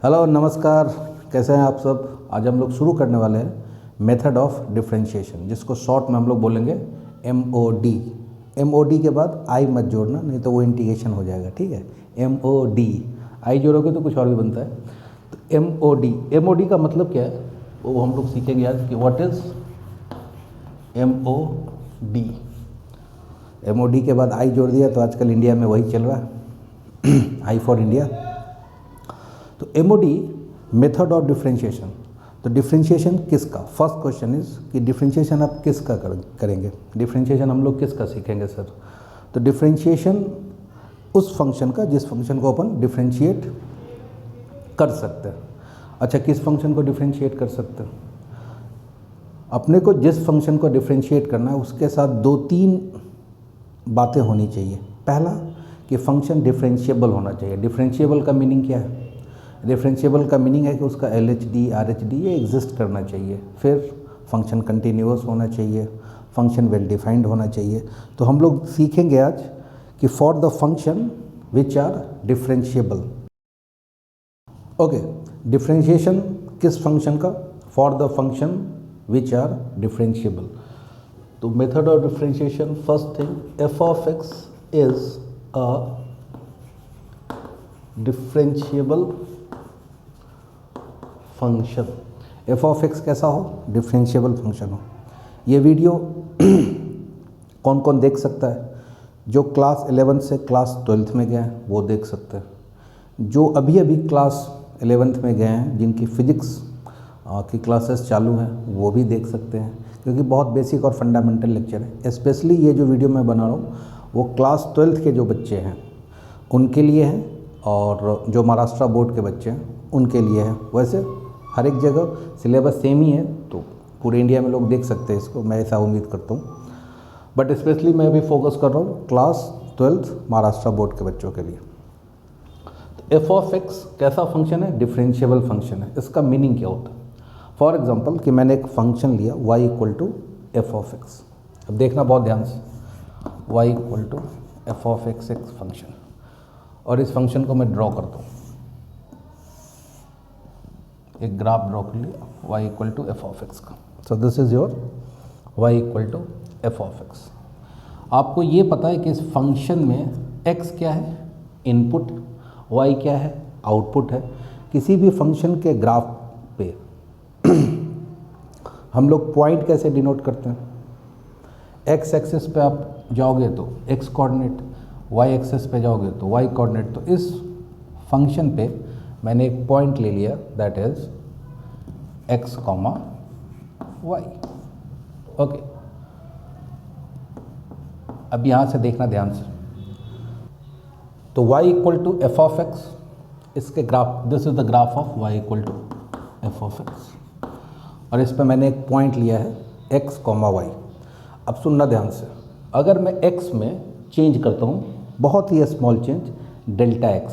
Hello नमस्कार, कैसे हैं आप सब। आज हम लोग शुरू करने वाले हैं मेथड ऑफ डिफरेंशिएशन, जिसको शॉर्ट में हम लोग बोलेंगे MOD। MOD के बाद आई मत जोड़ना, नहीं तो वो इंटीग्रेशन हो जाएगा, ठीक है। MOD आई जोड़ोगे तो कुछ और भी बनता है। तो MOD का मतलब क्या है वो हम लोग सीखेंगे आज कि व्हाट इज़ MOD के बाद आई जोड़ दिया तो आजकल इंडिया में वही चल रहा है आई फॉर इंडिया। तो MOD मेथड ऑफ डिफरेंशिएशन। तो डिफरेंशिएशन किसका, फर्स्ट क्वेश्चन इज कि डिफरेंशिएशन आप किसका करेंगे। डिफरेंशिएशन हम लोग किसका सीखेंगे सर। तो डिफरेंशिएशन उस फंक्शन का जिस फंक्शन को अपन डिफरेंशिएट कर सकते हैं। अच्छा, किस फंक्शन को डिफरेंशिएट कर सकते हैं। अपने को जिस फंक्शन को डिफरेंशिएट करना है उसके साथ 2-3 बातें होनी चाहिए। पहला कि फंक्शन डिफरेंशिएबल होना चाहिए। डिफरेंशिएबल का मीनिंग क्या है। डिफरेंशिएबल का मीनिंग है कि उसका LHD RHD ये एग्जिस्ट करना चाहिए। फिर फंक्शन कंटिन्यूअस होना चाहिए, फंक्शन वेल डिफाइंड होना चाहिए। तो हम लोग सीखेंगे आज कि for the function which are differentiable. Okay, differentiation किस फंक्शन का, for the function which are differentiable. तो method of differentiation, first thing f of x is a differentiable function. f of x कैसा हो, डिफरेंशिएबल फंक्शन हो। ये video कौन कौन देख सकता है। जो क्लास 11 से क्लास 12th में गए हैं वो देख सकते हैं। जो अभी अभी क्लास 11th में गए हैं, जिनकी फिजिक्स की क्लासेस चालू हैं, वो भी देख सकते हैं, क्योंकि बहुत बेसिक और फंडामेंटल लेक्चर है। स्पेशली ये जो वीडियो मैं बना रहा हूँ वो क्लास 12th के जो बच्चे हैं उनके लिए है, और जो महाराष्ट्र बोर्ड के बच्चे हैं उनके लिए है। वैसे हर एक जगह सिलेबस सेम ही है, तो पूरे इंडिया में लोग देख सकते हैं इसको, मैं ऐसा उम्मीद करता हूँ। बट स्पेशली मैं अभी फोकस कर रहा हूँ क्लास 12th महाराष्ट्र बोर्ड के बच्चों के लिए। तो f of x कैसा फंक्शन है, डिफरेंशिएबल फंक्शन है। इसका मीनिंग क्या होता है। फॉर एग्जांपल कि मैंने एक फंक्शन लिया y = f of x। अब देखना बहुत ध्यान से, y = f of x एक फंक्शन, और इस फंक्शन को मैं ड्रॉ करता हूँ। एक ग्राफ ड्रॉ कर लिया y = f of x का। So this is your y = f of x। आपको ये पता है कि इस फंक्शन में x क्या है, इनपुट, y क्या है, आउटपुट है। किसी भी फंक्शन के ग्राफ पे हम लोग पॉइंट कैसे डिनोट करते हैं। x एक्सिस पे आप जाओगे तो x कोऑर्डिनेट, y एक्सिस पे जाओगे तो y कोऑर्डिनेट। तो इस फंक्शन पे मैंने एक पॉइंट ले लिया, that is x, y। Okay, अब यहाँ से देखना ध्यान से। तो y = f of x, इसके graph, this is the graph of y = f of x, और इस पर मैंने एक पॉइंट लिया है x, y। अब सुनना ध्यान से, अगर मैं x में चेंज करता हूँ, बहुत ही स्मॉल चेंज, Δx,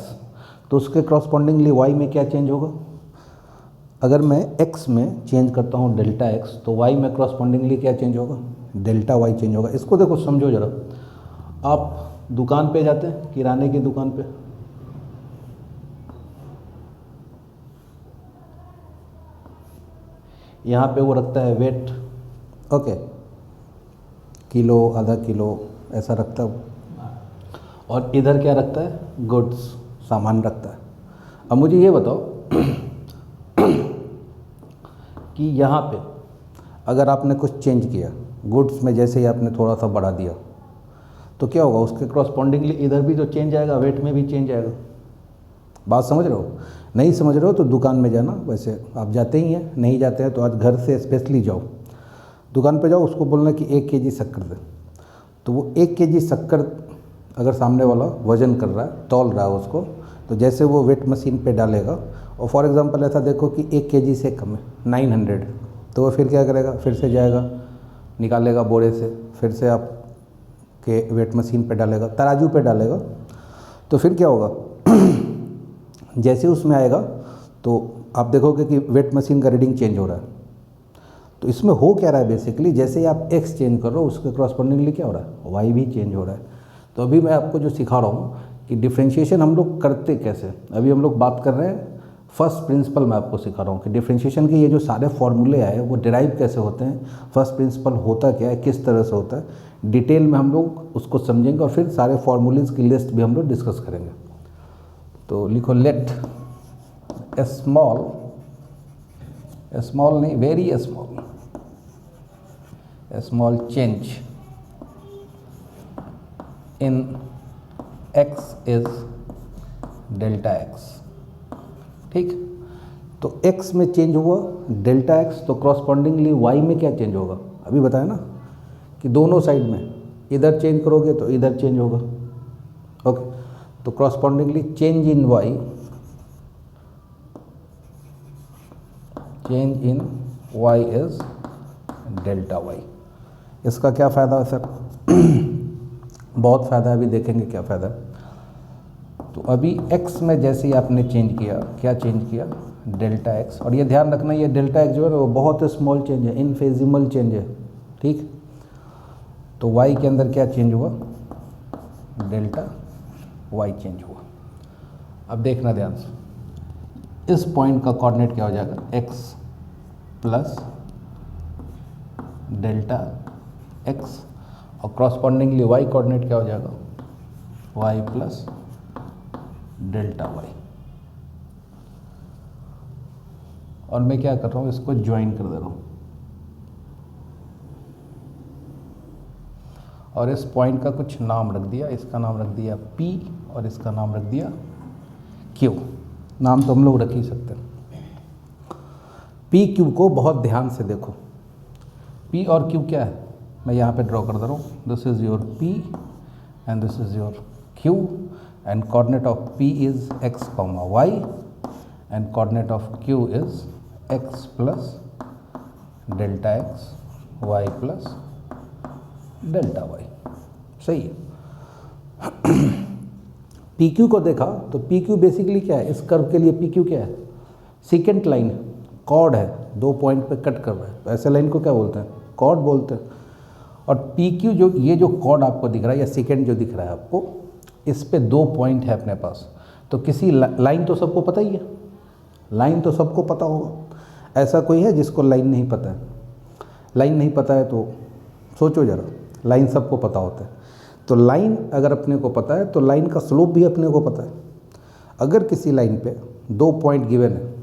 तो उसके करस्पॉन्डिंगली y में क्या चेंज होगा। अगर मैं x में चेंज करता हूँ Δx, तो y में करस्पॉन्डिंगली क्या चेंज होगा, Δy चेंज होगा। इसको देखो, समझो जरा। आप दुकान पे जाते हैं, किराने की दुकान पे, यहाँ पे वो रखता है वेट, ओके, किलो, आधा किलो ऐसा रखता है, और इधर क्या रखता है, गुड्स, सामान रखता है। अब मुझे ये बताओ कि यहाँ पे अगर आपने कुछ चेंज किया गुड्स में, जैसे ही आपने थोड़ा सा बढ़ा दिया, तो क्या होगा, उसके करस्पॉन्डिंगली इधर भी जो चेंज आएगा, वेट में भी चेंज आएगा। बात समझ रहे हो। नहीं समझ रहे हो तो दुकान में जाना, वैसे आप जाते ही हैं, नहीं जाते हैं तो आज घर से स्पेशली जाओ, दुकान पे जाओ, उसको बोलना कि 1 kg शक्कर दे। तो वो 1 kg शक्कर अगर सामने वाला वजन कर रहा है, तौल रहा है उसको, तो जैसे वो वेट मशीन पे डालेगा, और फॉर एग्जांपल ऐसा देखो कि 1 kg से कम है, 900, तो वो फिर क्या करेगा, फिर से जाएगा, निकालेगा बोरे से, फिर से आप के वेट मशीन पे डालेगा, तराजू पे डालेगा। तो फिर क्या होगा जैसे उसमें आएगा तो आप देखोगे कि वेट मशीन का रीडिंग चेंज हो रहा है। तो इसमें हो क्या रहा है, बेसिकली जैसे ही आप x चेंज कर रहे हो, उसके करस्पॉन्डिंगली क्या हो रहा है, y भी चेंज हो रहा है। तो अभी मैं आपको जो सिखा रहा हूँ कि डिफ्रेंशिएशन हम लोग करते कैसे। अभी हम लोग बात कर रहे हैं फर्स्ट प्रिंसिपल मैं आपको सिखा रहा हूँ कि डिफरेंशिएशन के ये जो सारे फॉर्मूले आए वो डिराइव कैसे होते हैं, फर्स्ट प्रिंसिपल होता क्या है, किस तरह से होता है, डिटेल में हम लोग उसको समझेंगे और फिर सारे फॉर्मूलेज की लिस्ट भी हम लोग डिस्कस करेंगे। तो लिखो लेट स्मॉल नहीं, very small change in x is delta x। ठीक, तो x में चेंज हुआ डेल्टा x, तो क्रॉसपॉन्डिंगली y में क्या चेंज होगा, अभी बताया ना कि दोनों साइड में इधर चेंज करोगे तो इधर चेंज होगा। ओके, तो correspondingly change in y is delta y। इसका क्या फ़ायदा है सर? बहुत फ़ायदा है, अभी देखेंगे क्या फ़ायदा है। तो अभी x में जैसे ही आपने चेंज किया, क्या चेंज किया, डेल्टा x, और ये ध्यान रखना ये डेल्टा x जो है वो बहुत स्मॉल चेंज है, इनफेजिमल चेंज है। ठीक, तो y के अंदर क्या चेंज हुआ, डेल्टा y चेंज हुआ। अब देखना ध्यान से, इस पॉइंट का कोऑर्डिनेट क्या हो जाएगा, x प्लस डेल्टा x, और क्रॉसपॉन्डिंगली y कोऑर्डिनेट क्या हो जाएगा, y प्लस डेल्टा y। और मैं क्या कर रहा हूँ, इसको ज्वाइन कर दे रहा हूँ, और इस पॉइंट का कुछ नाम रख दिया, इसका नाम रख दिया P और इसका नाम रख दिया Q। नाम तो हम लोग रख ही सकते हैं। P Q को बहुत ध्यान से देखो, P और Q क्या है, मैं यहाँ पे ड्रॉ कर दे रहा हूँ, this is your P and this is your Q, and coordinate of P is x comma y and coordinate of Q is x plus delta x, y plus delta y। सही है। PQ को देखा तो PQ basically क्या है, इस curve के लिए PQ क्या है, सेकेंड लाइन कॉर्ड है, दो पॉइंट पे कट कर रहा है, तो ऐसे लाइन को क्या बोलते हैं, कॉर्ड बोलते हैं। और PQ जो ये जो कॉर्ड आपको दिख रहा है या सेकेंड जो दिख रहा है आपको, इस पे दो पॉइंट है अपने पास, तो किसी लाइन तो सबको पता ही है, लाइन तो सबको पता होगा। ऐसा कोई है जिसको लाइन नहीं पता है? लाइन नहीं पता है तो सोचो ज़रा, लाइन सबको पता होता है। तो लाइन अगर अपने को पता है तो लाइन का स्लोप भी अपने को पता है। अगर किसी लाइन पे दो पॉइंट गिवन है,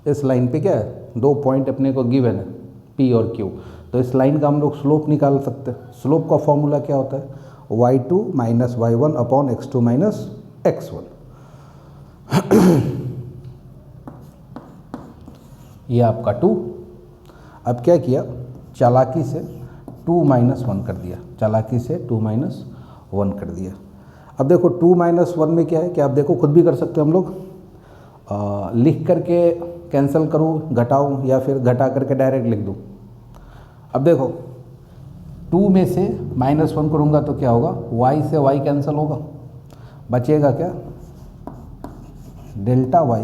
इस लाइन पे क्या है, दो पॉइंट अपने को गिवन है P और Q, तो इस लाइन का हम लोग स्लोप निकाल सकते हैं। स्लोप का फॉर्मूला क्या होता है, y2 minus y1 upon x2 minus x1। ये आपका 2। अब क्या किया, चालाकी से 2 माइनस 1 कर दिया, चालाकी से 2 माइनस 1 कर दिया। अब देखो 2 माइनस 1 में क्या है, कि आप देखो खुद भी कर सकते हो, हम लोग लिख करके कैंसिल करूँ, घटाऊँ, या फिर घटा करके डायरेक्ट लिख दूँ। अब देखो 2 में से माइनस 1 करूँगा तो क्या होगा, y से y कैंसिल होगा, बचेगा क्या, delta y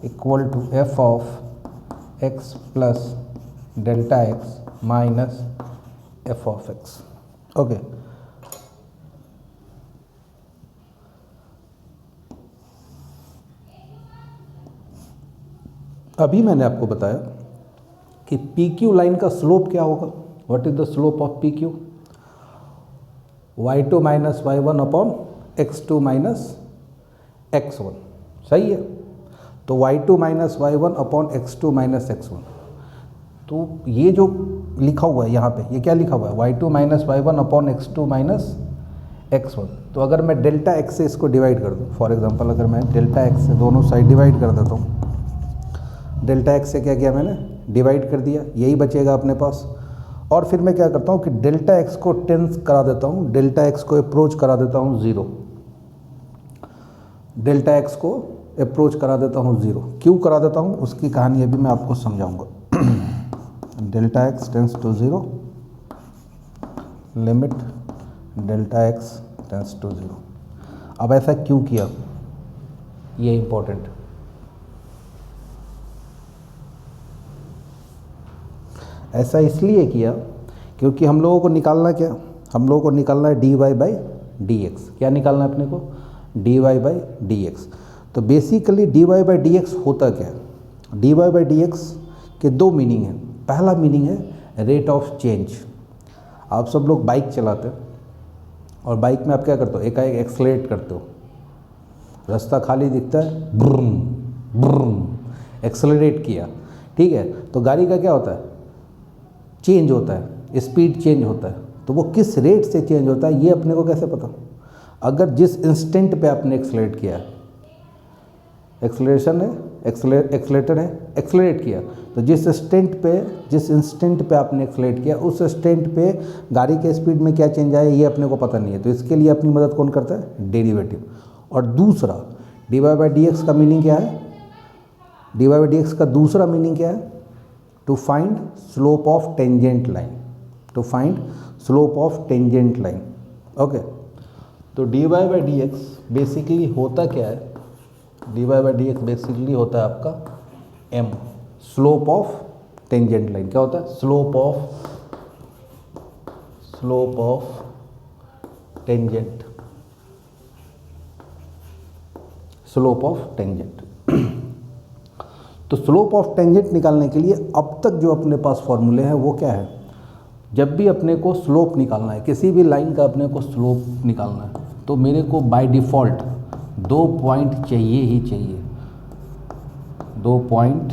equal to F of x plus delta x minus F of x। Okay, अभी मैंने आपको बताया कि PQ लाइन का स्लोप क्या होगा, what is the slope of PQ, y2 minus y1 upon x2 minus x1। सही है, तो y2 minus y1 upon x2 minus x1। तो ये जो लिखा हुआ है यहाँ पे, ये क्या लिखा हुआ है, y2 minus y1 upon x2 minus x1। तो अगर मैं डेल्टा x से इसको डिवाइड कर दूँ, फॉर एग्जांपल अगर मैं डेल्टा x से दोनों साइड डिवाइड कर देता हूँ, डेल्टा x से क्या किया मैंने, डिवाइड कर दिया, यही बचेगा अपने पास। और फिर मैं क्या करता हूँ कि डेल्टा x को टेंस करा देता हूँ, डेल्टा x को अप्रोच करा देता हूँ 0, डेल्टा x को अप्रोच करा देता हूँ 0। क्यों करा देता हूँ उसकी कहानी अभी मैं आपको समझाऊंगा। Delta x tends to 0, limit delta x tends to 0। अब ऐसा क्यों किया, ये इंपॉर्टेंट, ऐसा इसलिए किया क्योंकि हम लोगों को निकालना क्या, हम लोगों को निकालना है dy बाई dx। क्या निकालना है अपने को, dy बाई dx। तो basically D Y by D X होता क्या है? D Y by D X के दो मीनिंग हैं। पहला मीनिंग है रेट ऑफ चेंज। आप सब लोग बाइक चलाते हो और बाइक में आप क्या करते हो, एकाएक एक्सलेट करते हो, रास्ता खाली दिखता है, ब्रूम ब्रूम एक्सलरेट किया, ठीक है, तो गाड़ी का क्या होता है, चेंज होता है, स्पीड चेंज होता है। तो वो किस रेट से चेंज होता है ये अपने को कैसे पता? अगर जिस इंस्टेंट पे आपने एक्सलरेट किया, एक्सलरेशन है, एक्सलेटर है, एक्सलरेट किया, तो जिस इंस्टेंट पे आपने एक्सलरेट किया उस इंस्टेंट पे गाड़ी के स्पीड में क्या चेंज आया ये अपने को पता नहीं है। तो इसके लिए अपनी मदद कौन करता है? डेरिवेटिव। और दूसरा d Y by D x का मीनिंग क्या है? D Y by D x का दूसरा मीनिंग क्या है? To find slope of tangent line, to find slope of tangent line. Okay, तो d Y by D x basically होता क्या है? D Y by D x basically होता है आपका m, slope of tangent line. क्या होता है? Slope of tangent, slope of tangent. तो स्लोप ऑफ टेंजेंट निकालने के लिए अब तक जो अपने पास फॉर्मूले हैं वो क्या है? जब भी अपने को स्लोप निकालना है, किसी भी लाइन का अपने को स्लोप निकालना है, तो मेरे को बाय डिफ़ॉल्ट 2 पॉइंट चाहिए ही चाहिए, 2 पॉइंट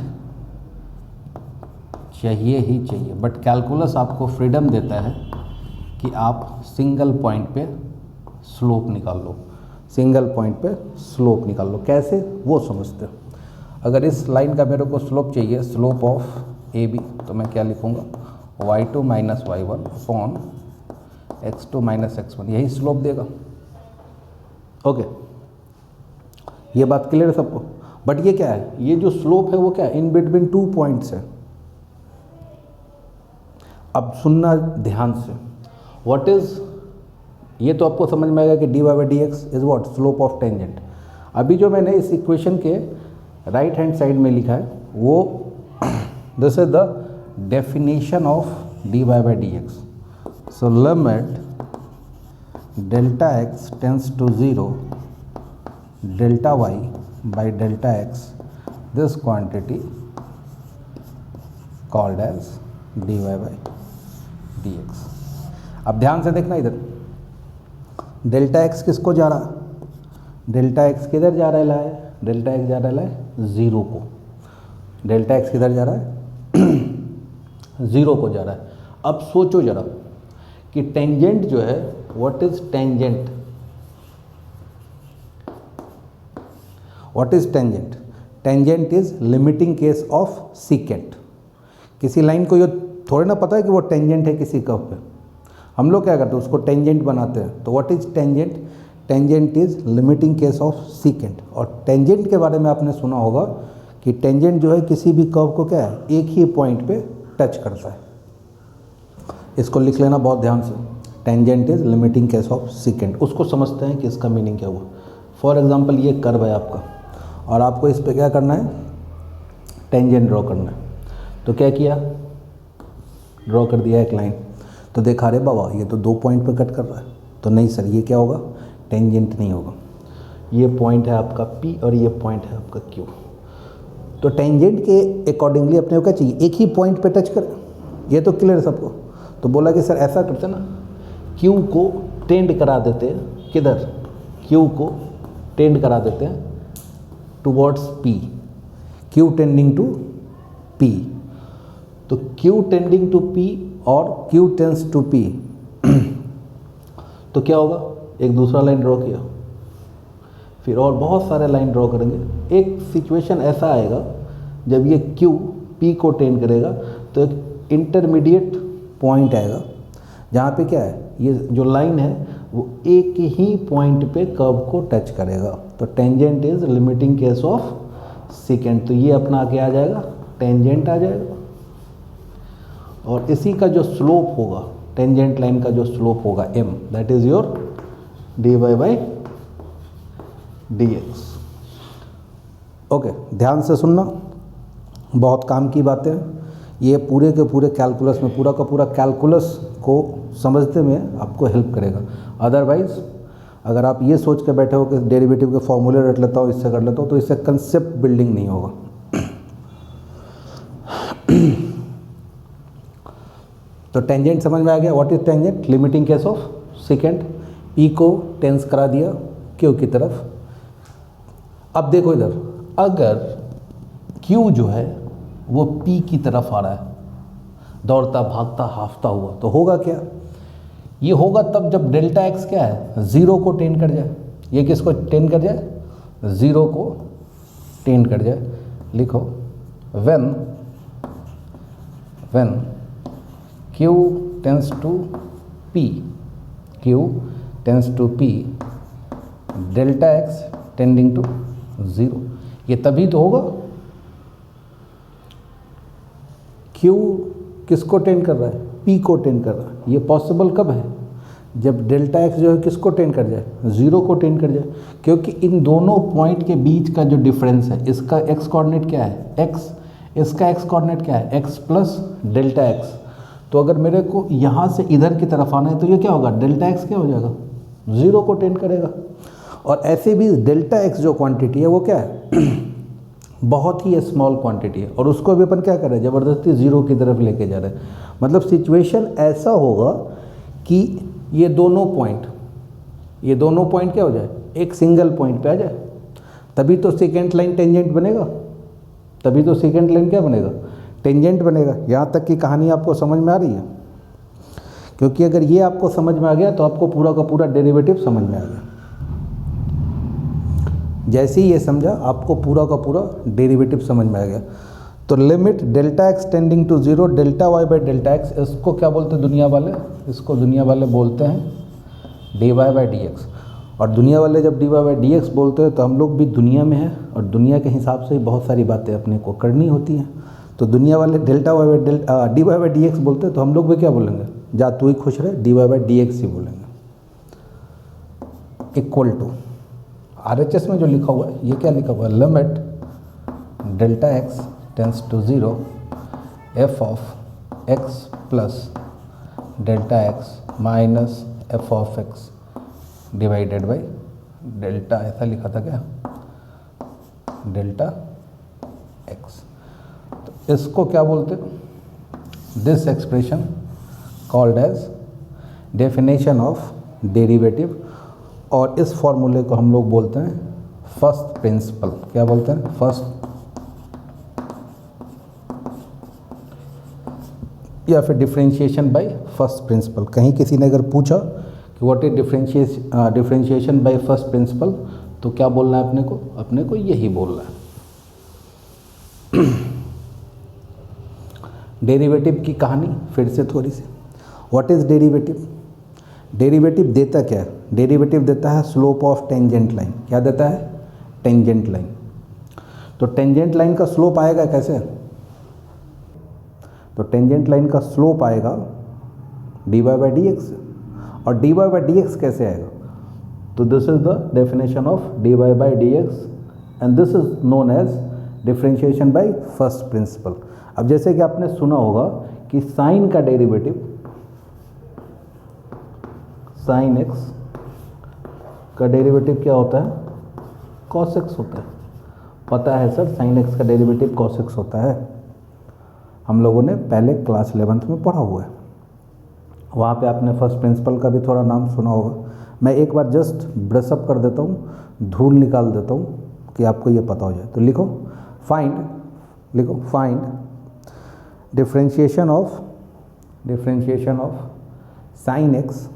चाहिए ही चाहिए। बट कैलकुलस आपको फ्रीडम देता है कि आप सिंगल पॉइंट पे स्लोप निकाल लो, सिंगल पॉइंट पे स्लोप निकाल लो। कैसे वो समझते हो। अगर इस लाइन का मेरे को स्लोप चाहिए, स्लोप ऑफ ए बी, तो मैं क्या लिखूँगा? y2 minus y1 upon x2 minus x1, यही स्लोप देगा। ओके, ये बात क्लियर है सबको? बट ये क्या है? ये जो स्लोप है वो क्या है? इन बिटवीन 2 पॉइंट्स है। अब सुनना ध्यान से, व्हाट इज, ये तो आपको समझ में आएगा कि D Y by D X is what? Slope of tangent. अभी जो मैंने इस इक्वेशन के राइट हैंड साइड में लिखा है वो this is the definition of D Y by D X. So limit delta X tends to 0 delta Y by delta X, this quantity called as D Y by D X. अब ध्यान से देखना इधर, delta x किसको जा रहा? Delta x किधर जा रहा है? डेल्टा एक्स जा रहा है 0 को। डेल्टा एक्स किधर जा रहा है? 0 को जा रहा है। अब सोचो जरा कि टेंजेंट जो है, what is tangent? What is tangent? Tangent is limiting case of secant. किसी लाइन को ये थोड़े ना पता है कि वो टेंजेंट है किसी कर्व पे। हम लोग क्या करते हैं? उसको टेंजेंट बनाते हैं। तो what is tangent? Tangent is limiting case of secant. और टेंजेंट के बारे में आपने सुना होगा कि टेंजेंट जो है किसी भी कर्व को क्या है? एक ही पॉइंट पे टच करता है। इसको लिख लेना बहुत ध्यान से। Tangent is limiting case of secant. उसको समझते हैं कि इसका मीनिंग क्या हुआ। फॉर एग्जांपल ये कर्व है आपका और आपको इस पे क्या करना है? टेंजेंट ड्रॉ करना है। तो क्या किया? ड्रॉ कर दिया एक लाइन। तो देखा रे बाबा ये तो 2 पॉइंट पे कट कर रहा है। तो नहीं सर, ये क्या होगा? टेंजेंट नहीं होगा। ये पॉइंट है आपका P और ये पॉइंट है आपका Q। तो टेंजेंट के अकॉर्डिंगली अपने को क्या चाहिए? एक ही पॉइंट पे टच कर। ये तो क्लियर है सबको? तो बोला कि सर ऐसा करते ना, Q को टेंड करा देते हैं किधर? Q को टेंड करा देते हैं towards P, Q tending to P। तो Q टेंडिंग टू P और Q टेंस टू P तो क्या होगा? एक दूसरा लाइन ड्रॉ किया, फिर और बहुत सारे लाइन ड्रॉ करेंगे। एक सिचुएशन ऐसा आएगा जब ये Q P को टेंड करेगा तो एक इंटरमीडिएट पॉइंट आएगा जहाँ पे क्या है? ये जो लाइन है वो एक ही पॉइंट पे कर्व को टच करेगा। तो tangent is limiting case of secant. तो ये अपना आगे आ जाएगा, टेंजेंट आ जाएगा। और इसी का जो स्लोप होगा, टेंजेंट लाइन का जो स्लोप होगा m, that is your D Y by D X. Okay, ध्यान से सुनना, बहुत काम की बातें हैं ये। पूरे के पूरे कैलकुलस में, पूरा का पूरा कैलकुलस को समझने में आपको हेल्प करेगा। अदरवाइज अगर आप ये सोच के बैठे हो कि डेरिवेटिव के फॉर्मूले रट लेता हूँ, इससे कर लेता हूँ, तो इससे कंसेप्ट बिल्डिंग नहीं होगा। तो टेंजेंट समझ में आ गया, what is tangent? Limiting case of second. P को टेंस करा दिया क्यू की तरफ। अब देखो इधर, अगर क्यू जो है वो पी की तरफ आ रहा है, दौड़ता भागता हाफता हुआ, तो होगा क्या? ये होगा तब जब डेल्टा एक्स क्या है, ज़ीरो को टेन कर जाए। ये किसको टेन कर जाए? ज़ीरो को टेन कर जाए। लिखो when q tends to p, q tends to p, delta X tending to zero. ये तभी तो होगा। q किसको टेंड कर रहा है? p को टेंड कर रहा है। ये पॉसिबल कब है? जब डेल्टा एक्स जो है किसको टेंड कर जाए? ज़ीरो को टेंड कर जाए। क्योंकि इन दोनों पॉइंट के बीच का जो डिफरेंस है, इसका x कोऑर्डिनेट क्या है? x, इसका x कोऑर्डिनेट क्या है? x plus delta X. तो अगर मेरे को यहाँ से इधर की तरफ आना है तो ये क्या होगा? डेल्टा एक्स क्या हो जाएगा? ज़ीरो को टेंड करेगा। और ऐसे भी डेल्टा एक्स जो क्वांटिटी है वो क्या है? बहुत ही स्मॉल क्वांटिटी है, और उसको भी अपन क्या कर रहे हैं? ज़बरदस्ती ज़ीरो की तरफ लेके जा रहे हैं। मतलब सिचुएशन ऐसा होगा कि ये दोनों पॉइंट क्या हो जाए? एक सिंगल पॉइंट पे आ जाए, तभी तो सेकेंड लाइन टेंजेंट बनेगा। तभी तो सेकेंड लाइन क्या बनेगा? टेंजेंट बनेगा। यहाँ तक की कहानी आपको समझ में आ रही है? क्योंकि अगर ये आपको समझ में आ गया तो आपको पूरा का पूरा डेरिवेटिव समझ में आ गया। जैसे ही ये समझा, आपको पूरा का पूरा डेरिवेटिव समझ में आ गया। तो limit delta X tending to zero delta Y by delta X, इसको क्या बोलते हैं दुनिया वाले? इसको दुनिया वाले बोलते हैं D Y by D x. और दुनिया वाले जब D Y by D X बोलते हैं तो हम लोग भी दुनिया में हैं, और दुनिया के हिसाब से ही बहुत सारी बातें अपने को करनी होती हैं। तो दुनिया वाले delta Y by D Y by D X बोलते हैं, तो हम लोग भी क्या बोलेंगे? जा तू ही खुश रहे, d Y by D x ही बोलेंगे। इक्वल टू RHS में जो लिखा हुआ है, ये क्या लिखा हुआ है? Limit delta X tends to zero F of X plus delta X minus F of X divided by delta, ऐसा लिखा था क्या? Delta X. तो इसको क्या बोलते? This expression called as definition of derivative, और इस फॉर्मूले को हम लोग बोलते हैं फर्स्ट प्रिंसिपल। क्या बोलते हैं? फर्स्ट, या फिर डिफरेंशिएशन बाय फर्स्ट प्रिंसिपल। कहीं किसी ने अगर पूछा कि what is differentiation by first principal, तो क्या बोलना है अपने को? अपने को यही बोलना है। डेरिवेटिव की कहानी फिर से थोड़ी सी। What is derivative? डेरिवेटिव देता क्या है? डेरिवेटिव देता है स्लोप ऑफ टेंजेंट लाइन। क्या देता है? Tangent line. तो टेंजेंट लाइन का स्लोप आएगा कैसे? तो टेंजेंट लाइन का स्लोप आएगा d Y by D x. और d Y by D x कैसे आएगा? तो this is the definition of D Y by D x, and this is known as differentiation by first principle. अब जैसे कि आपने सुना होगा कि साइन का डेरिवेटिव, साइन एक्स का डेरिवेटिव क्या होता है? कॉस एक्स होता है। पता है सर, साइन एक्स का डेरिवेटिव कॉस एक्स होता है। हम लोगों ने पहले क्लास 11th में पढ़ा हुआ है। वहाँ पे आपने फर्स्ट प्रिंसिपल का भी थोड़ा नाम सुना होगा। मैं एक बार जस्ट ब्रशअप कर देता हूँ, धूल निकाल देता हूँ कि आपको ये पता हो जाए। तो लिखो find differentiation of sine x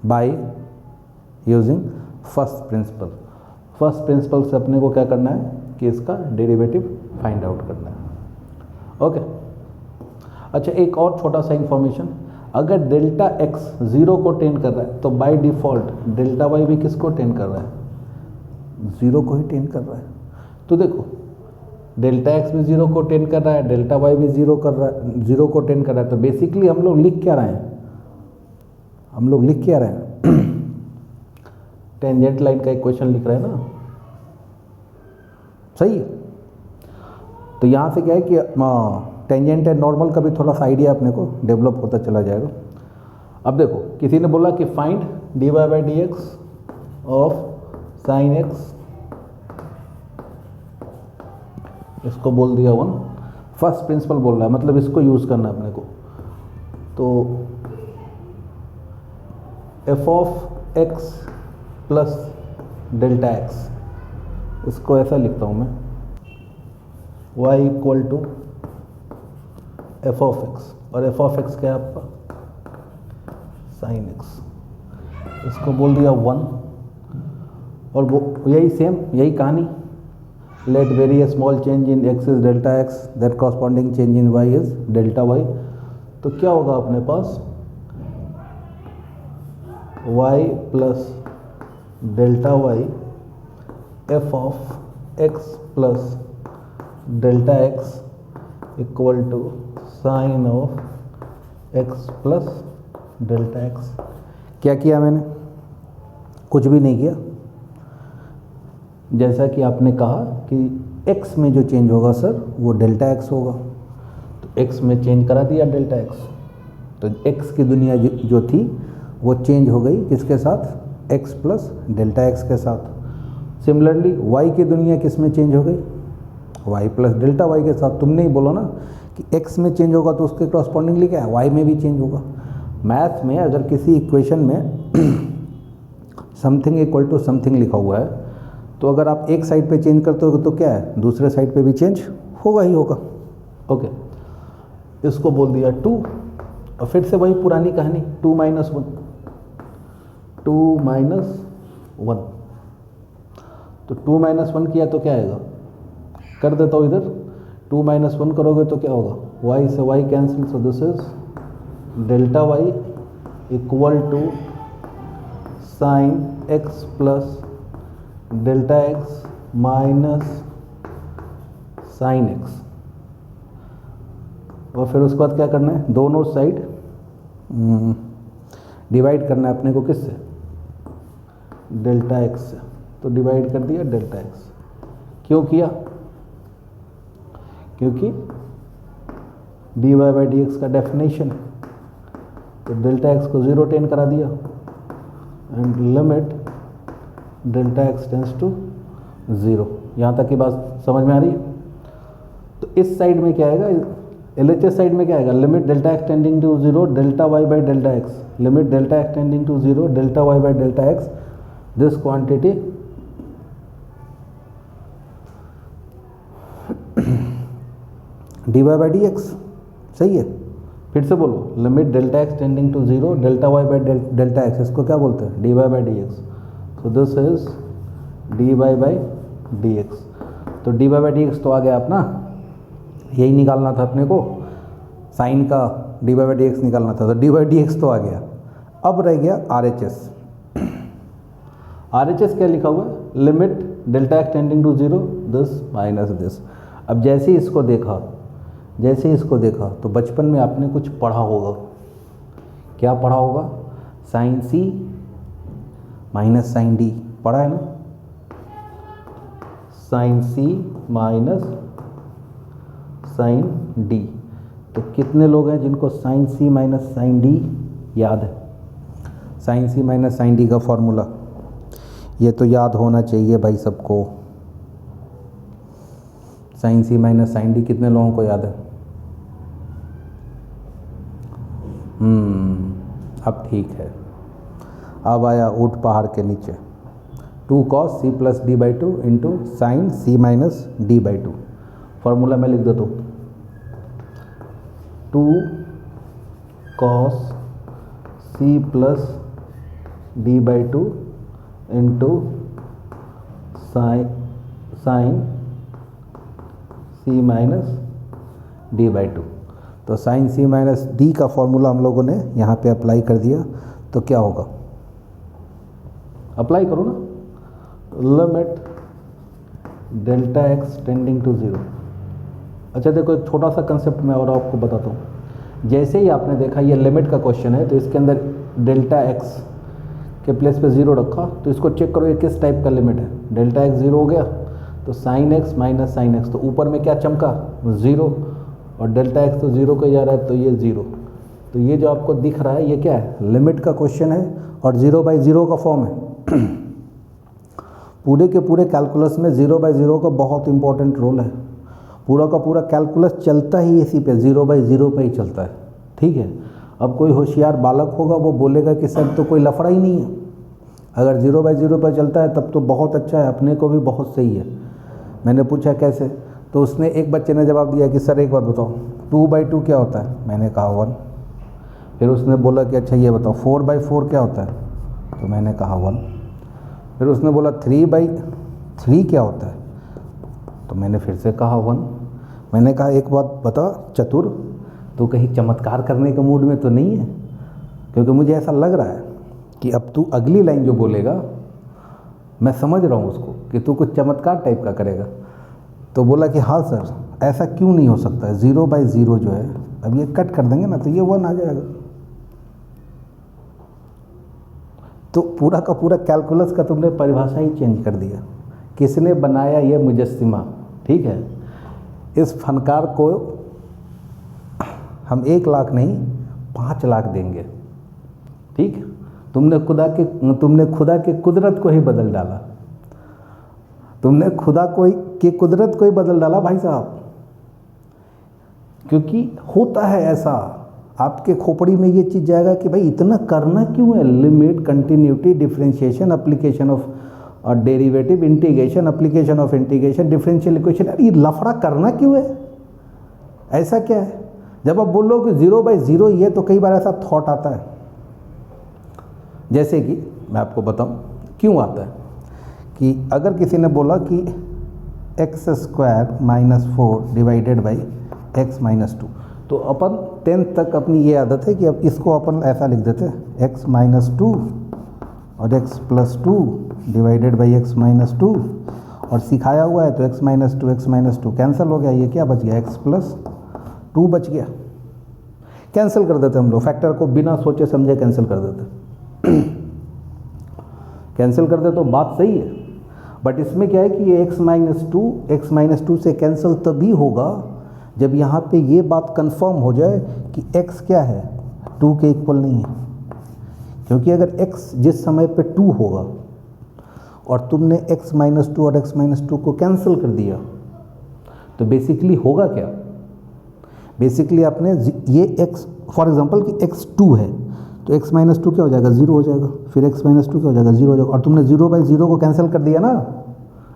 by using first principle. First principle से अपने को क्या करना है कि इसका डेरिवेटिव फाइंड आउट करना है। ओके। अच्छा, एक और छोटा सा इंफॉर्मेशन, अगर डेल्टा एक्स ज़ीरो को टेंड कर रहा है तो बाय डिफ़ॉल्ट डेल्टा वाई भी किसको टेंड कर रहा है? ज़ीरो को ही टेंड कर रहा है। तो देखो, डेल्टा एक्स भी ज़ीरो को टेंड कर रहा है, डेल्टा वाई भी ज़ीरो को टेंड कर रहा है। तो बेसिकली हम लोग लिख क्या रहे हैं? टेंजेंट लाइन का इक्वेशन लिख रहे हैं ना, सही है। तो यहाँ से क्या है कि टेंजेंट एंड नॉर्मल का भी थोड़ा सा आइडिया अपने को डेवलप होता चला जाएगा। अब देखो, किसी ने बोला कि find D Y by D X of sine X, इसको बोल दिया 1। फर्स्ट प्रिंसिपल बोल रहा है, मतलब इसको यूज़ करना है अपने को। तो F of X plus delta X, इसको ऐसा लिखता हूँ मैं, y equal to F of X, और एफ ऑफ एक्स क्या है आपका साइन एक्स, इसको बोल दिया 1। और वो यही सेम, यही कहानी, let very small change in X is delta X, that corresponding change in Y is delta Y. तो क्या होगा अपने पास y plus delta Y F of X plus delta X equal to sine of X plus delta X. क्या किया मैंने? कुछ भी नहीं किया। जैसा कि आपने कहा कि x में जो चेंज होगा सर वो डेल्टा x होगा, तो x में चेंज करा दिया डेल्टा x। तो x की दुनिया जो थी वो चेंज हो गई किसके साथ? x प्लस डेल्टा x के साथ। सिमिलरली y की दुनिया किस में चेंज हो गई? y प्लस डेल्टा y के साथ। तुमने ही बोलो ना कि x में चेंज होगा तो उसके कॉरस्पॉन्डिंगली क्या है, y में भी चेंज होगा। मैथ में अगर किसी इक्वेशन में समथिंग इक्वल टू समथिंग लिखा हुआ है तो अगर आप एक साइड पे चेंज करते हो तो क्या है, दूसरे साइड पे भी चेंज होगा ही होगा। ओके, इसको बोल दिया 2, और फिर से वही पुरानी कहानी 2 माइनस 1, 2 माइनस 1। तो 2 माइनस 1 किया तो क्या आएगा, कर देता हूँ इधर, 2 माइनस 1 करोगे तो क्या होगा, y से y cancel, so this is delta y equal to sine x plus delta x minus sine x। और फिर उसके बाद क्या करना है, दोनों साइड डिवाइड करना है अपने को किससे, डेल्टा x से। तो डिवाइड कर दिया डेल्टा x। क्यों किया? क्योंकि dy बाई डी एक्स का डेफिनेशन, तो डेल्टा x को 0 टेन करा दिया and limit delta x tends to 0। यहाँ तक की बात समझ में आ रही है? तो इस साइड में क्या आएगा, LHS साइड में क्या आएगा, limit delta x tending to 0 delta y by delta x, limit delta x tending to 0 delta y by delta x, this quantity dy by D x. सही है? फिर से बोलो, limit delta x tending to 0 delta y by delta x, इसको क्या बोलते हैं, dy by D x. तो this is dy by D x. तो dy बाई डी एक्स तो आ गया अपना, यही निकालना था अपने को, साइन का dy बाई डी एक्स निकालना था, तो dy बाई डी एक्स तो आ गया। अब रह गया RHS। RHS क्या लिखा हुआ है, limit delta x tending to 0 this minus this. अब जैसे ही इसको देखा तो बचपन में आपने कुछ पढ़ा होगा। क्या पढ़ा होगा, sine C minus sine D पढ़ा है ना, sine C minus sine D। तो कितने लोग हैं जिनको sine C minus sine D याद है? Sine C minus sine D का फॉर्मूला ये तो याद होना चाहिए भाई सबको। Sine C minus sine D कितने लोगों को याद है? अब ठीक है, अब आया ऊँट पहाड़ के नीचे। 2 cos C plus D by 2 into sine C minus D by 2। Formula मैं लिख देता हूँ, 2 cos C plus D by 2 into sine C minus D by 2। तो साइन C माइनस D का फॉर्मूला हम लोगों ने यहाँ पे अप्लाई कर दिया, तो क्या होगा, अप्लाई करो ना, limit delta x tending to 0। अच्छा देखो, एक छोटा सा कंसेप्ट मैं और आपको बताता हूँ। जैसे ही आपने देखा ये लिमिट का क्वेश्चन है, तो इसके अंदर डेल्टा x के प्लेस पे 0 रखा, तो इसको चेक करो ये किस टाइप का लिमिट है। डेल्टा x 0 हो गया तो sine x minus sine x, तो ऊपर में क्या चमका, 0, और डेल्टा x तो 0 को जा रहा है तो ये 0। तो ये जो आपको दिख रहा है ये क्या है, लिमिट का क्वेश्चन है और 0/0 का फॉर्म है। पूरे के पूरे कैलकुलस में 0/0 का बहुत इंपॉर्टेंट रोल है। पूरा का पूरा कैलकुलस चलता ही इसी पे 0/0 पे ही चलता है, ठीक है। अब कोई होशियार बालक होगा वो बोलेगा कि सर तो कोई लफड़ा ही नहीं है, अगर 0/0 पर चलता है तब तो बहुत अच्छा है, अपने को भी बहुत सही है। मैंने पूछा कैसे, तो उसने एक बच्चे ने जवाब दिया कि सर एक बात बताओ 2/2 क्या होता है, मैंने कहा 1। फिर उसने बोला कि अच्छा ये बताओ 4/4 क्या होता है, तो मैंने कहा 1। फिर उसने बोला 3/3 क्या होता है, तो मैंने फिर से कहा 1। मैंने कहा एक बात बता चतुर, तो कहीं चमत्कार करने के मूड में तो नहीं है, क्योंकि मुझे ऐसा लग रहा है कि अब तू अगली लाइन जो बोलेगा मैं समझ रहा हूँ उसको कि तू कुछ चमत्कार टाइप का करेगा। तो बोला कि हाँ सर ऐसा क्यों नहीं हो सकता है, 0/0 जो है अब ये कट कर देंगे ना तो ये 1 आ जाएगा। तो पूरा का पूरा कैलकुलस का तुमने परिभाषा ही चेंज कर दिया। किसने बनाया ये मुजस्सिमा, ठीक है। इस फनकार को हम 1 लाख नहीं 5 लाख देंगे, ठीक। तुमने खुदा के कुदरत को ही बदल डाला, तुमने खुदा की कुदरत को ही बदल डाला भाई साहब। क्योंकि होता है ऐसा, आपके खोपड़ी में ये चीज़ जाएगा कि भाई इतना करना क्यों है, limit, continuity, differentiation, application of derivative, integration, application of integration, differential equation, अरे ये लफड़ा करना क्यों है, ऐसा क्या है। जब आप बोलो कि 0/0 ही है तो कई बार ऐसा थॉट आता है, जैसे कि मैं आपको बताऊं क्यों आता है कि अगर किसी ने बोला कि x² - 4 डिवाइडेड बाई x - 2, तो अपन 10th तक अपनी ये आदत है कि अब इसको अपन ऐसा लिख देते हैं x - 2 और x + 2 डिवाइडेड बाई x - 2, और सिखाया हुआ है तो x - 2 कैंसिल हो गया, ये क्या बच गया, x + 2 बच गया। कैंसिल कर देते हम लोग, फैक्टर को बिना सोचे समझे कैंसिल कर देते कैंसिल कर दे तो बात सही है, बट इसमें क्या है कि ये x - 2 से कैंसिल तभी होगा जब यहाँ पे ये बात कंफर्म हो जाए कि x क्या है, 2 के इक्वल नहीं है। क्योंकि अगर x जिस समय पे 2 होगा और तुमने x - 2 और x - 2 को कैंसिल कर दिया तो बेसिकली होगा क्या, बेसिकली आपने ये x फॉर एग्जांपल कि x 2 है तो x - 2 क्या हो जाएगा, 0 हो जाएगा, फिर x - 2 क्या हो जाएगा, 0 हो जाएगा, और तुमने 0/0 को कैंसिल कर दिया ना,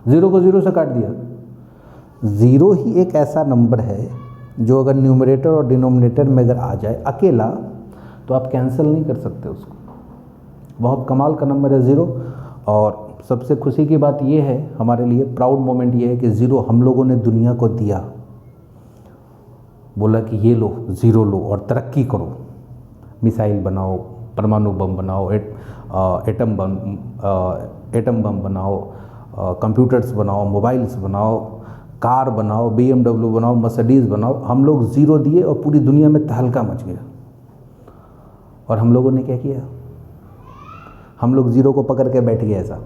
0 को 0 से काट दिया। 0 ही एक ऐसा नंबर है जो अगर न्यूमरेटर और डिनोमिनेटर में अगर आ जाए अकेला तो आप कैंसिल नहीं कर सकते उसको। बहुत कमाल का नंबर है 0। और सबसे खुशी की बात ये है हमारे लिए, प्राउड मोमेंट ये है कि 0 हम लोगों ने दुनिया को दिया, बोला कि ये लो 0 लो और तरक्की करो, मिसाइल बनाओ, परमाणु बम बनाओ, एटम बम बनाओ, कंप्यूटर्स बनाओ, मोबाइल्स बनाओ, कार बनाओ, BMW बनाओ, मर्सिडीज़ बनाओ। हम लोग 0 दिए और पूरी दुनिया में तहलका मच गया। और हम लोगों ने क्या किया, हम लोग 0 को पकड़ के बैठ गए ऐसा,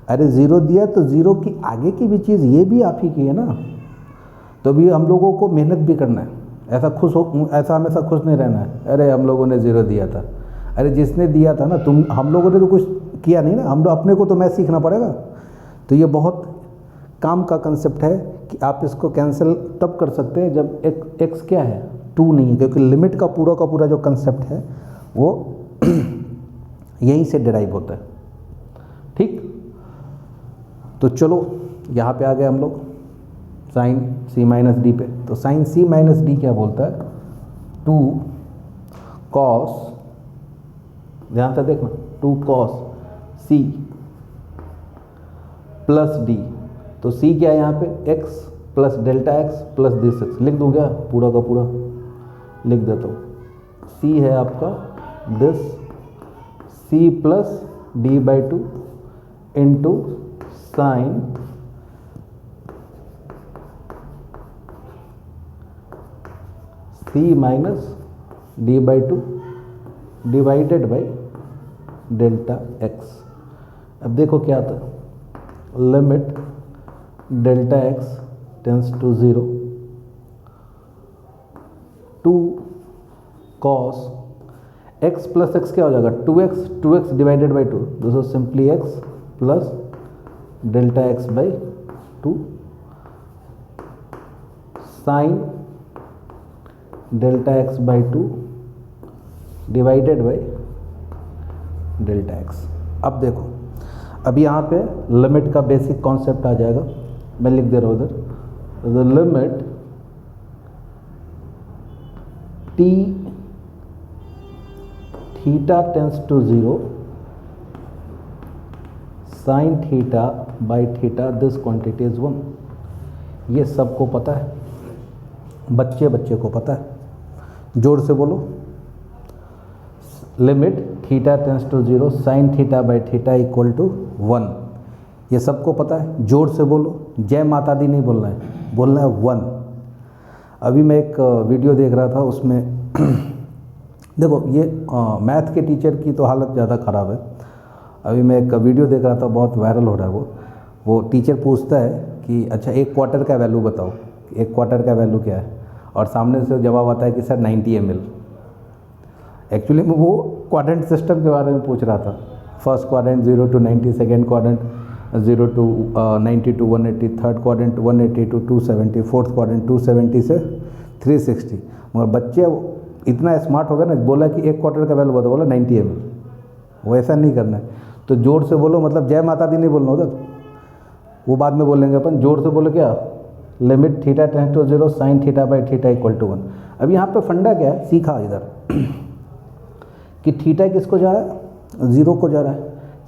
अरे 0 दिया तो 0 की आगे की भी चीज़ ये भी आप ही की है ना, तो भी हम लोगों को मेहनत भी करना है। ऐसा हमेशा खुश नहीं रहना है, अरे हम लोगों ने 0 दिया था, अरे जिसने दिया था ना हम लोगों ने तो कुछ किया नहीं ना, हम लोग अपने को तो मैथ सीखना पड़ेगा। तो ये बहुत काम का कंसेप्ट है कि आप इसको कैंसिल तब कर सकते हैं जब x क्या है, 2 नहीं है, क्योंकि लिमिट का पूरा जो कंसेप्ट है वो यहीं से डिराइव होता है, ठीक। तो चलो यहाँ पे आ गए हम लोग साइन C - D पे। तो साइन C - D क्या बोलता है, 2 cos, ध्यान से देखना, 2 cos C + D। तो C क्या है यहाँ पे, x + Δx + d6, लिख दूँ क्या, पूरा का पूरा लिख देता हूँ। C है आपका this C + D/2 into sine C - D/2 divided by Δx। अब देखो क्या आता है, limit Δx tends to 0, 2 cos x plus x क्या हो जाएगा 2x divided by 2, this is simply x plus delta x by 2 sine delta x by 2 divided by delta x. अब देखो, अभी यहाँ पे लिमिट का बेसिक कॉन्सेप्ट आ जाएगा, मैं लिख दे रहा हूँ उधर, the limit t theta tends to 0 sine theta by theta this quantity is 1। ये सबको पता है, बच्चे को पता है। जोर से बोलो, limit theta tends to 0 sine theta by theta equal to 1, ये सबको पता है। जोर से बोलो, जय माता दी नहीं बोलना है, बोलना है 1। अभी मैं एक वीडियो देख रहा था, उसमें देखो ये मैथ के टीचर की तो हालत ज़्यादा ख़राब है। अभी मैं एक वीडियो देख रहा था, बहुत वायरल हो रहा है वो टीचर पूछता है कि अच्छा एक क्वार्टर का वैल्यू बताओ, एक क्वार्टर का वैल्यू क्या है, और सामने से जवाब आता है कि सर 90 ml। एक्चुअली में वो क्वाड्रेंट सिस्टम के बारे में पूछ रहा था, first quadrant 0 to 90, second quadrant 0 to 90 to 180, third quadrant 180 to 270, fourth quadrant 270 से 360। मगर बच्चे इतना स्मार्ट हो गया ना, बोला कि एक क्वार्टर का वैल्यू बताओ, बोला 90 ml। वो ऐसा नहीं करना है, तो जोर से बोलो, मतलब जय माता दी नहीं बोलना उधर, वो बाद में बोलेंगे अपन। जोर से बोलो क्या, limit theta tends to 0 sine theta by theta equal to 1। अब यहाँ पे फंडा क्या है, सीखा इधर कि थीटा किसको जा रहा है, 0 को जा रहा है।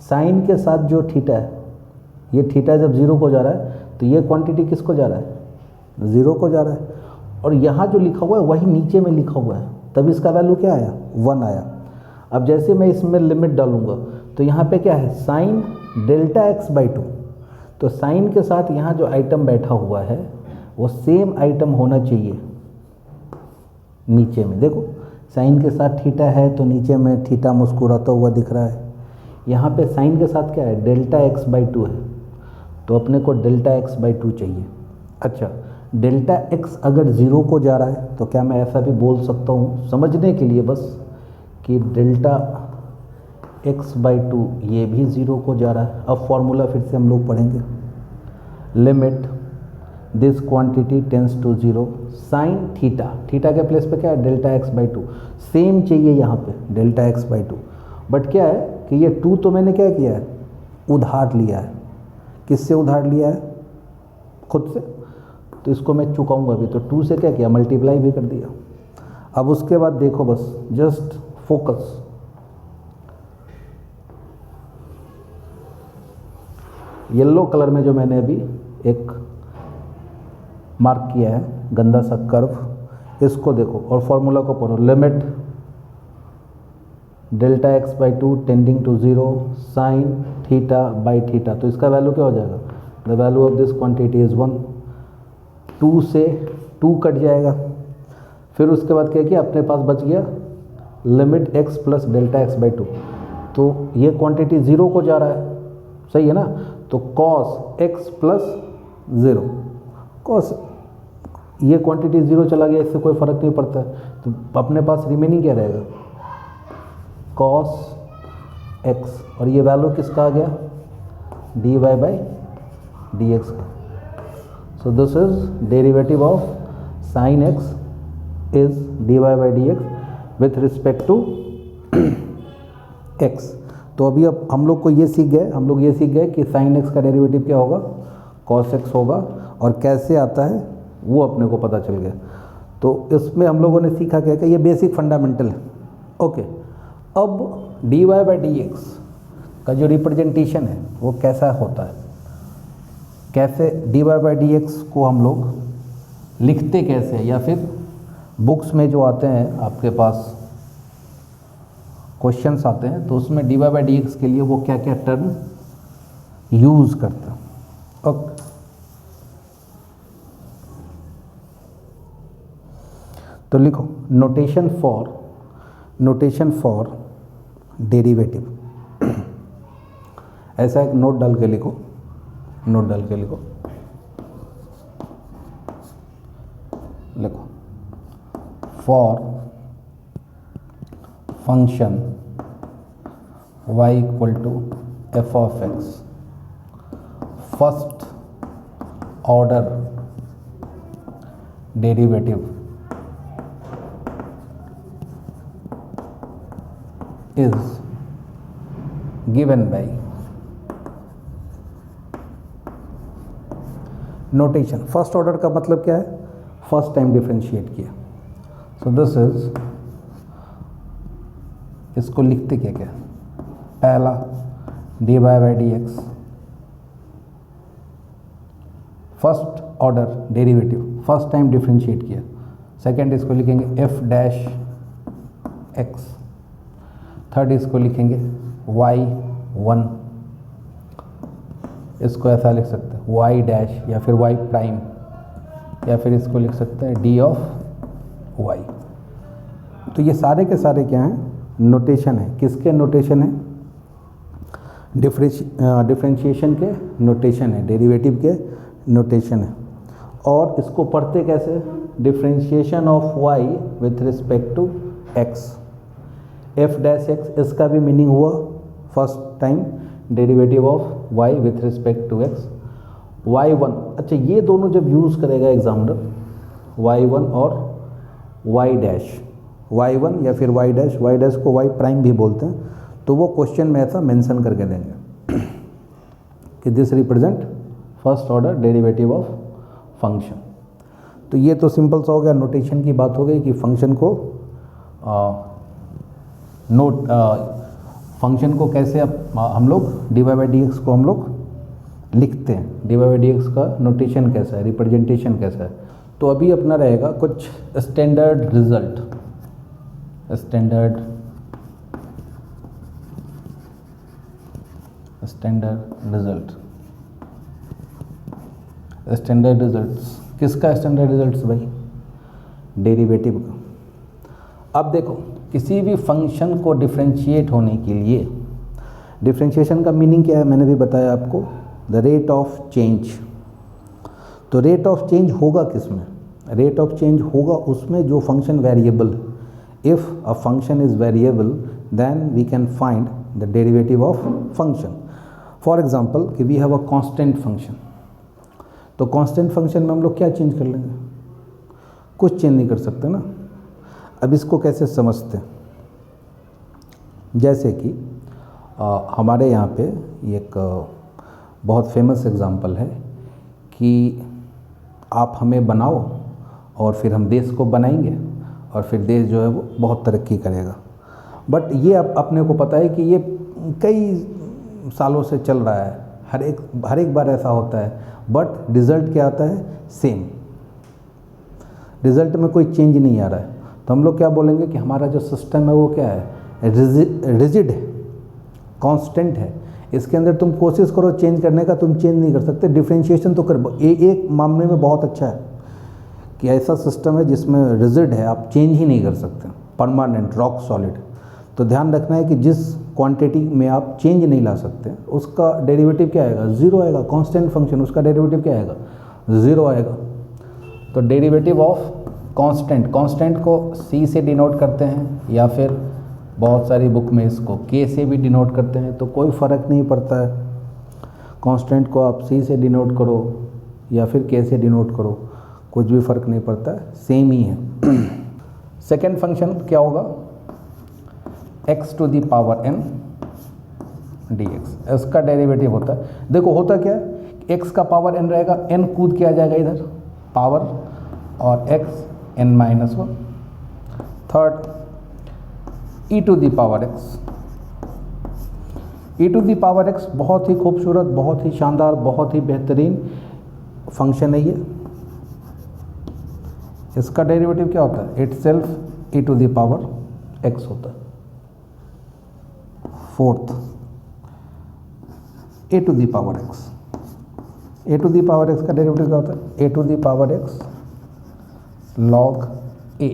साइन के साथ जो थीटा है, ये थीटा जब 0 को जा रहा है तो ये क्वांटिटी किसको जा रहा है, 0 को जा रहा है। और यहाँ जो लिखा हुआ है वही नीचे में लिखा हुआ है, तब इसका वैल्यू क्या आया, 1 आया। अब जैसे मैं इसमें लिमिट डालूंगा तो यहाँ पे क्या है, साइन डेल्टा एक्स बाई 2, तो साइन के साथ यहाँ जो आइटम बैठा हुआ है वो सेम आइटम होना चाहिए नीचे में। देखो साइन के साथ थीटा है तो नीचे में थीटा मुस्कुराता हुआ दिख रहा है। यहाँ पे साइन के साथ क्या है, डेल्टा एक्स बाई 2 है, तो अपने को डेल्टा एक्स बाई 2 चाहिए। अच्छा, डेल्टा एक्स अगर 0 को जा रहा है तो क्या मैं ऐसा भी बोल सकता हूँ समझने के लिए बस कि डेल्टा एक्स बाई 2 ये भी 0 को जा रहा है। अब फॉर्मूला फिर से हम लोग पढ़ेंगे, limit this quantity tends to 0 sine theta, theta के प्लेस पे क्या है, डेल्टा एक्स बाई 2, सेम चाहिए यहाँ पे डेल्टा एक्स बाई 2। बट क्या है कि ये 2 तो मैंने क्या किया है, उधार लिया है। किससे उधार लिया है, खुद से, तो इसको मैं चुकाऊंगा अभी, तो 2 से क्या किया, मल्टीप्लाई भी कर दिया। अब उसके बाद देखो, बस जस्ट फोकस, येलो कलर में जो मैंने अभी एक मार्क किया है गंदा सा कर्व, इसको देखो और फॉर्मूला को पढ़ो, limit delta x by 2 tending to 0 sine theta by theta, तो इसका वैल्यू क्या हो जाएगा, the value of this quantity is 1। 2 से 2 कट जाएगा, फिर उसके बाद क्या किया, अपने पास बच गया limit x plus delta x by 2, तो ये क्वांटिटी 0 को जा रहा है, सही है ना, तो cos x प्लस 0, cos ये क्वांटिटी 0 चला गया, इससे कोई फ़र्क नहीं पड़ता है, तो अपने पास रिमेनिंग क्या रहेगा, cos x, और ये वैल्यू किसका आ गया, dy बाई डी एक्स का। So this is derivative of sine x is dy by D x with respect to x। तो अभी अब हम लोग को ये सीख गए कि साइन x का डेरिवेटिव क्या होगा, cos x होगा, और कैसे आता है वो अपने को पता चल गया। तो इसमें हम लोगों ने सीखा क्या, कि ये बेसिक फंडामेंटल है। ओके, अब dy बाई डी एक्स का जो रिप्रेजेंटेशन है वो कैसा होता है, कैसे dy बाई डी एक्स को हम लोग लिखते कैसे हैं, या फिर बुक्स में जो आते हैं आपके पास क्वेश्चंस आते हैं तो उसमें dy बाई डी एक्स के लिए वो क्या क्या टर्म यूज़ करते हैं। ओके, तो लिखो नोटेशन फॉर डेरिवेटिव, ऐसा एक नोट डाल के लिखो, लिखो for function y equal to f of x, first order derivative is given by notation. First order का मतलब क्या है? फर्स्ट टाइम डिफरेंशिएट किया। सो दिस इज, इसको लिखते क्या क्या? पहला dy by D x, first order derivative, first time differentiate किया। सेकेंड इसको लिखेंगे f डैश एक्स, थर्ड इसको लिखेंगे y1, इसको ऐसा लिख सकते हैं y डैश या फिर y प्राइम, या फिर इसको लिख सकते हैं d ऑफ y। तो ये सारे के सारे क्या हैं? नोटेशन है। किसके नोटेशन है? डिफरेंशिएशन के नोटेशन है, डेरिवेटिव के नोटेशन है। और इसको पढ़ते कैसे? Differentiation of y with respect to x, f dash x, इसका भी मीनिंग हुआ first time derivative of y with respect to x, y1। अच्छा, ये दोनों जब यूज़ करेगा एग्जामिनर, y1 और y डैश, y1 या फिर y डैश को y प्राइम भी बोलते हैं, तो वो क्वेश्चन में ऐसा मेंशन करके देंगे कि this represent first order derivative of function. तो ये तो सिंपल सा हो गया, नोटेशन की बात हो गई कि फंक्शन को फंक्शन को कैसे हम लोग dy बाई डी एक्स को हम लोग लिखते हैं, dy बाई डी एक्स का नोटेशन कैसा है, रिप्रेजेंटेशन कैसा है। तो अभी अपना रहेगा कुछ स्टैंडर्ड रिजल्ट, स्टैंडर्ड रिजल्ट्स। किसका स्टैंडर्ड रिजल्ट्स भाई? डेरिवेटिव का। अब देखो, किसी भी फंक्शन को डिफरेंशिएट होने के लिए, डिफरेंशिएशन का मीनिंग क्या है मैंने भी बताया आपको, द रेट ऑफ चेंज। तो रेट ऑफ चेंज होगा किस में? रेट ऑफ चेंज होगा उसमें जो function variable. If a function is variable then we can find the derivative of function. For example कि we have a constant function, तो constant function में हम लोग क्या चेंज कर लेंगे? कुछ चेंज नहीं कर सकते ना। अब इसको कैसे समझते हैं? जैसे कि हमारे यहाँ पे एक बहुत फेमस एग्जांपल है कि आप हमें बनाओ और फिर हम देश को बनाएंगे और फिर देश जो है वो बहुत तरक्की करेगा। बट ये अब अपने को पता है कि ये कई सालों से चल रहा है, हर एक बार ऐसा होता है, बट रिज़ल्ट क्या आता है? सेम। रिज़ल्ट में कोई चेंज नहीं आ रहा है। तो हम लोग क्या बोलेंगे कि हमारा जो सिस्टम है वो क्या है? रिजिड है, कांस्टेंट है। इसके अंदर तुम कोशिश करो चेंज करने का, तुम चेंज नहीं कर सकते। डिफरेंशिएशन तो कर, एक मामले में बहुत अच्छा है कि ऐसा सिस्टम है जिसमें रिजिड है, आप चेंज ही नहीं कर सकते, परमानेंट, रॉक सॉलिड। तो ध्यान रखना है कि जिस क्वांटिटी में आप चेंज नहीं ला सकते उसका डेरिवेटिव क्या आएगा? ज़ीरो आएगा। कांस्टेंट फंक्शन, उसका डेरिवेटिव क्या आएगा? ज़ीरो आएगा। तो डेरिवेटिव ऑफ कांस्टेंट को C से डिनोट करते हैं या फिर बहुत सारी बुक में इसको K से भी डिनोट करते हैं, तो कोई फ़र्क नहीं पड़ता है। कांस्टेंट को आप C से डिनोट करो या फिर K से डिनोट करो, कुछ भी फ़र्क नहीं पड़ता है, सेम ही है। सेकेंड फंक्शन क्या होगा? x to the power n dx, इसका डेरिवेटिव होता है। देखो होता क्या है, x का पावर n रहेगा, n कूद के आ जाएगा इधर पावर, और x n minus 1। Third e to the power x, e to the power x बहुत ही खूबसूरत, बहुत ही शानदार, बहुत ही बेहतरीन फंक्शन है ये। इसका डेरिवेटिव क्या होता है? Itself e to the power x होता है। Fourth a to the power x, a to the power x का डेरिवेटिव क्या होता है? a to the power x log a।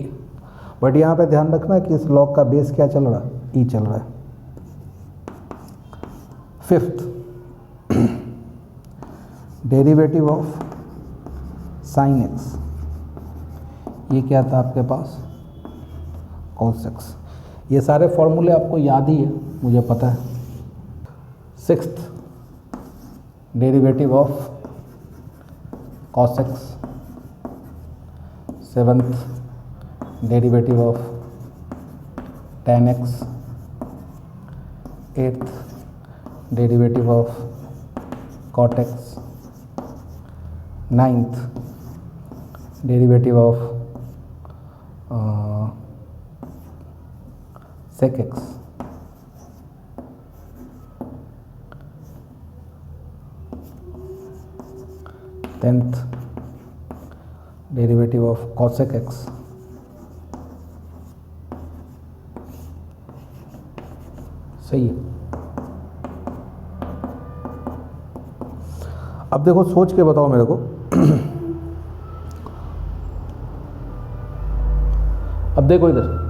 But यहाँ पे ध्यान रखना कि इस log का बेस क्या चल रहा है? e चल रहा है। Fifth, derivative of sine x, ये क्या था आपके पास? cos x। ये सारे फॉर्मूले आपको याद ही है, मुझे पता है। Sixth, derivative of cos x, seventh, derivative of tan x, eighth, derivative of cot x, ninth, derivative of sec x, tenth, derivative of cosec x, सही है। अब देखो सोच के बताओ मेरे को अब देखो इधर,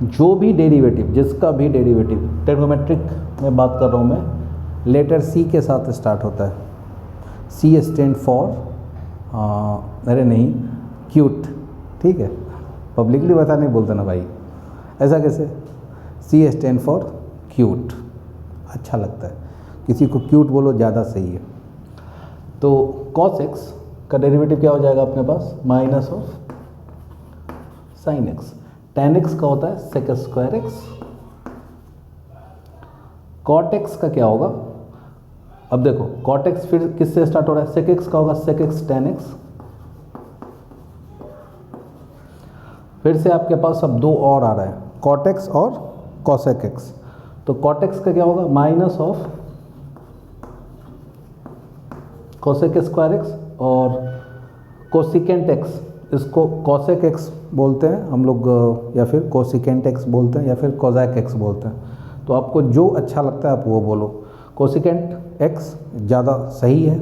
जो भी डेरिवेटिव, जिसका भी डेरिवेटिव, ट्रिग्नोमेट्रिक में बात कर रहा हूँ मैं, लेटर सी के साथ स्टार्ट होता है। सी स्टैंड फॉर, अरे नहीं, क्यूट, ठीक है, पब्लिकली बता नहीं बोलते ना भाई, ऐसा कैसे? सी स्टैंड फॉर क्यूट, अच्छा लगता है, किसी को क्यूट बोलो ज़्यादा सही है। तो cos x का डेरिवेटिव क्या हो जाएगा अपने पास? Minus of sine x। tan x का होता है sec square x। cot x का क्या होगा? अब देखो cot x फिर किससे स्टार्ट हो रहा है? sec x का होगा sec x tan x। फिर से आपके पास अब दो और आ रहा है, cot x और cosec x। तो cot x का क्या होगा? Minus of cosec square x और कोसिकेंट x, इसको cosec x बोलते हैं हम लोग, या फिर कोसिकेंट x बोलते हैं, या फिर कोजैक x बोलते हैं। तो आपको जो अच्छा लगता है आप वो बोलो। कोसिकेंट x ज़्यादा सही है,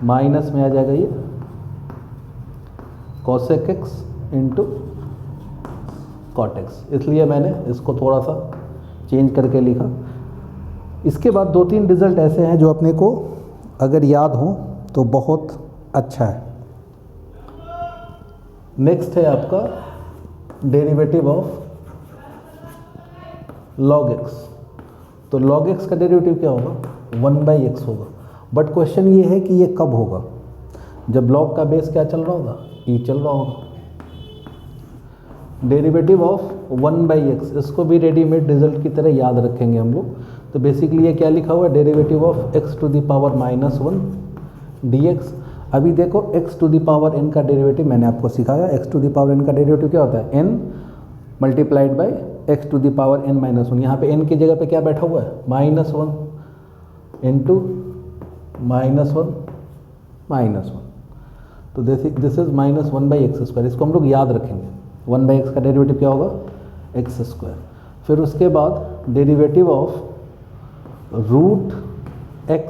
माइनस में आ जाएगा ये cosec x into cot x, इसलिए मैंने इसको थोड़ा सा चेंज करके लिखा। इसके बाद दो तीन रिजल्ट ऐसे हैं जो अपने को अगर याद हो तो बहुत अच्छा है। नेक्स्ट है आपका डेरिवेटिव ऑफ log x। तो log x का डेरिवेटिव क्या होगा? 1/x होगा। बट क्वेश्चन ये है कि ये कब होगा? जब log का बेस क्या चल रहा होगा? e चल रहा होगा। डेरिवेटिव ऑफ 1/x, इसको भी रेडीमेड रिजल्ट की तरह याद रखेंगे हम लोग। तो बेसिकली ये क्या लिखा हुआ है? Derivative of x to the power -1 dx। अभी देखो x to the power n का डेरिवेटिव मैंने आपको सिखाया। x to the power n का डेरिवेटिव क्या होता है? n multiplied by x to the power n -1। यहाँ पे n की जगह पे क्या बैठा हुआ है? -1 इंटू -1 तो दिस इज -1/x स्क्वायर। इसको हम लोग याद रखेंगे। 1/x का डेरिवेटिव क्या होगा? x square. फिर उसके बाद derivative of root x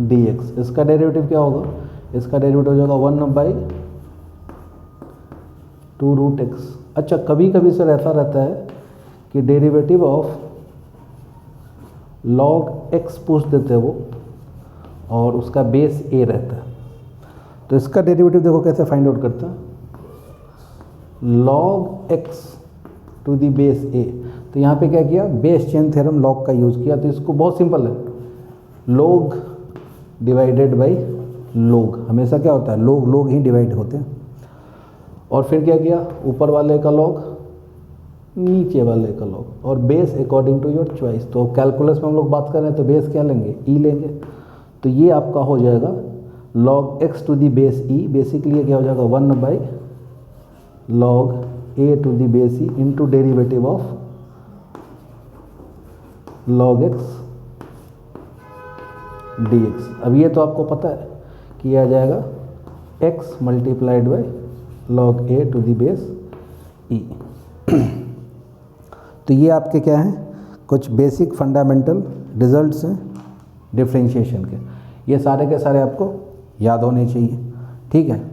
dx, इसका डेरिवेटिव क्या होगा? इसका डेरिवेटिव हो जाएगा 1/2 रूट x। अच्छा, कभी कभी सर ऐसा रहता है कि डेरिवेटिव ऑफ log x पूछ देते हैं वो, और उसका बेस a रहता है। तो इसका डेरिवेटिव देखो कैसे फाइंड आउट करते हैं? log x to the base a। तो यहाँ पे क्या किया? बेस चेन थ्योरम log का यूज़ किया। तो इसको बहुत सिंपल है, log डिवाइडेड बाई log। हमेशा क्या होता है? log ही डिवाइड होते हैं। और फिर क्या किया? ऊपर वाले का log, नीचे वाले का log, और base according to your choice. तो कैलकुलस में हम लोग बात कर रहे हैं तो बेस क्या लेंगे? e लेंगे। तो ये आपका हो जाएगा log x to the base e। Basically ये क्या हो जाएगा? 1/log a to the base e into derivative of log x dx। अब ये तो आपको पता है कि यह आ जाएगा x multiplied by log a to the base e। तो ये आपके क्या हैं? कुछ बेसिक फंडामेंटल रिजल्ट्स हैं डिफरेंशिएशन के। ये सारे के सारे आपको याद होने चाहिए, ठीक है।